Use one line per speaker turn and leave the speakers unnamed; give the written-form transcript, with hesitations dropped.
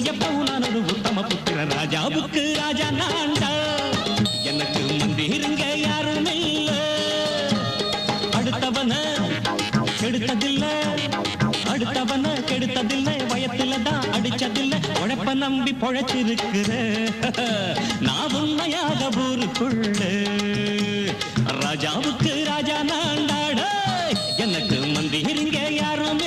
எப்பவும் நான் ஒரு உத்தம புத்திர ராஜாவுக்கு ராஜா நான்டா எனக்கு மந்திருங்க யாரும் இல்ல அடுத்தவன கெடுத்ததில்லை வயத்துல தான் அடிச்சதில்லை உழைப்ப நம்பி பொழைச்சிருக்கிற நான் உண்மையாக ஊருக்குள்ள ராஜாவுக்கு ராஜா நான்டாட எனக்கு மந்திருங்க யாரும்